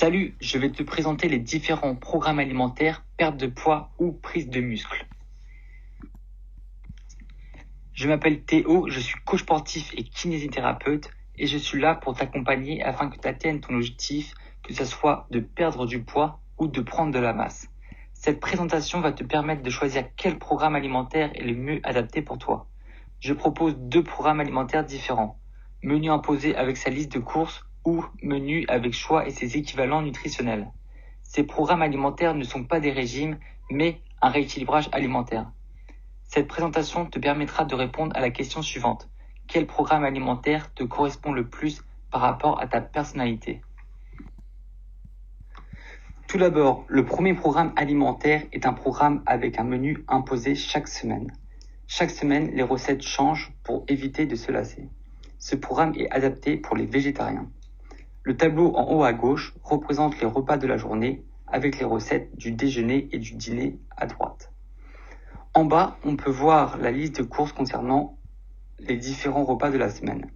Salut, je vais te présenter les différents programmes alimentaires, perte de poids ou prise de muscle. Je m'appelle Théo, je suis coach sportif et kinésithérapeute et je suis là pour t'accompagner afin que tu atteignes ton objectif, que ce soit de perdre du poids ou de prendre de la masse. Cette présentation va te permettre de choisir quel programme alimentaire est le mieux adapté pour toi. Je propose 2 programmes alimentaires différents. Menu imposé avec sa liste de courses ou menu avec choix et ses équivalents nutritionnels. Ces programmes alimentaires ne sont pas des régimes, mais un rééquilibrage alimentaire. Cette présentation te permettra de répondre à la question suivante. Quel programme alimentaire te correspond le plus par rapport à ta personnalité ? Tout d'abord, le premier programme alimentaire est un programme avec un menu imposé chaque semaine. Chaque semaine, les recettes changent pour éviter de se lasser. Ce programme est adapté pour les végétariens. Le tableau en haut à gauche représente les repas de la journée avec les recettes du déjeuner et du dîner à droite. En bas, on peut voir la liste de courses concernant les différents repas de la semaine.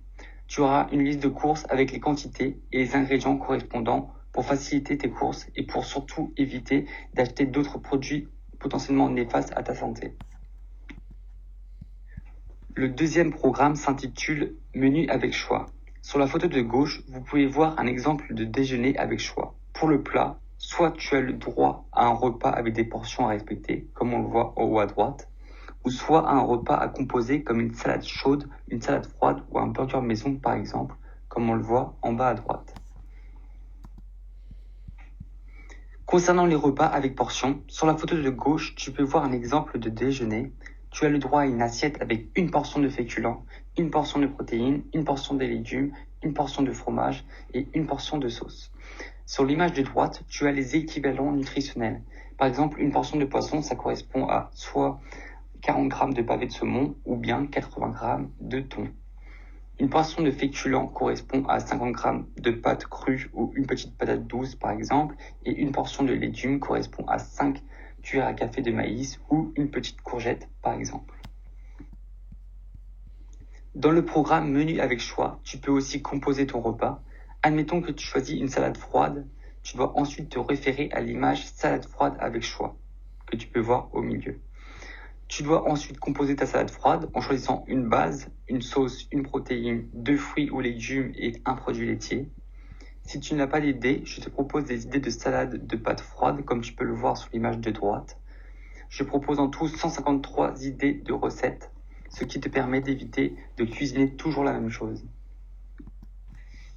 Tu auras une liste de courses avec les quantités et les ingrédients correspondants pour faciliter tes courses et pour surtout éviter d'acheter d'autres produits potentiellement néfastes à ta santé. Le deuxième programme s'intitule Menu avec choix. Sur la photo de gauche, vous pouvez voir un exemple de déjeuner avec choix. Pour le plat, soit tu as le droit à un repas avec des portions à respecter, comme on le voit en haut à droite, ou soit à un repas à composer comme une salade chaude, une salade froide ou un burger maison par exemple, comme on le voit en bas à droite. Concernant les repas avec portions, sur la photo de gauche, tu peux voir un exemple de déjeuner. Tu as le droit à une assiette avec une portion de féculents, une portion de protéines, une portion de légumes, une portion de fromage et une portion de sauce. Sur l'image de droite, tu as les équivalents nutritionnels. Par exemple, une portion de poisson, ça correspond à soit 40 grammes de pavés de saumon ou bien 80 grammes de thon. Une portion de féculents correspond à 50 grammes de pâtes crues ou une petite patate douce par exemple, et une portion de légumes correspond à 5 cuillères à café de maïs ou une petite courgette par exemple. Dans le programme Menu avec choix, tu peux aussi composer ton repas. Admettons que tu choisis une salade froide, tu dois ensuite te référer à l'image salade froide avec choix, que tu peux voir au milieu. Tu dois ensuite composer ta salade froide en choisissant une base, une sauce, une protéine, 2 fruits ou légumes et un produit laitier. Si tu n'as pas d'idée, je te propose des idées de salade de pâtes froides comme tu peux le voir sur l'image de droite. Je propose en tout 153 idées de recettes, ce qui te permet d'éviter de cuisiner toujours la même chose.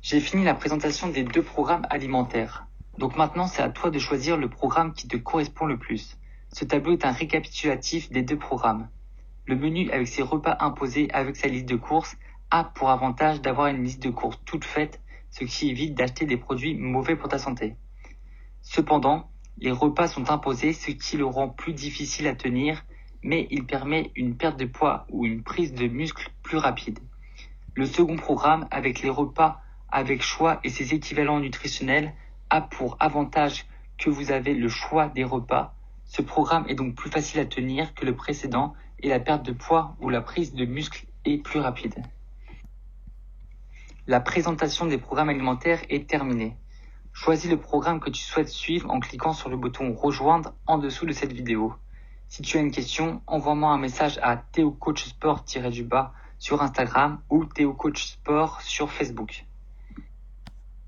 J'ai fini la présentation des 2 programmes alimentaires. Donc maintenant, c'est à toi de choisir le programme qui te correspond le plus. Ce tableau est un récapitulatif des 2 programmes. Le menu avec ses repas imposés avec sa liste de courses a pour avantage d'avoir une liste de courses toute faite, ce qui évite d'acheter des produits mauvais pour ta santé. Cependant, les repas sont imposés, ce qui le rend plus difficile à tenir, mais il permet une perte de poids ou une prise de muscle plus rapide. Le second programme avec les repas avec choix et ses équivalents nutritionnels a pour avantage que vous avez le choix des repas. Ce programme est donc plus facile à tenir que le précédent et la perte de poids ou la prise de muscle est plus rapide. La présentation des programmes alimentaires est terminée. Choisis le programme que tu souhaites suivre en cliquant sur le bouton rejoindre en dessous de cette vidéo. Si tu as une question, envoie-moi un message à theocoachsport-du-bas sur Instagram ou theocoachsport sur Facebook.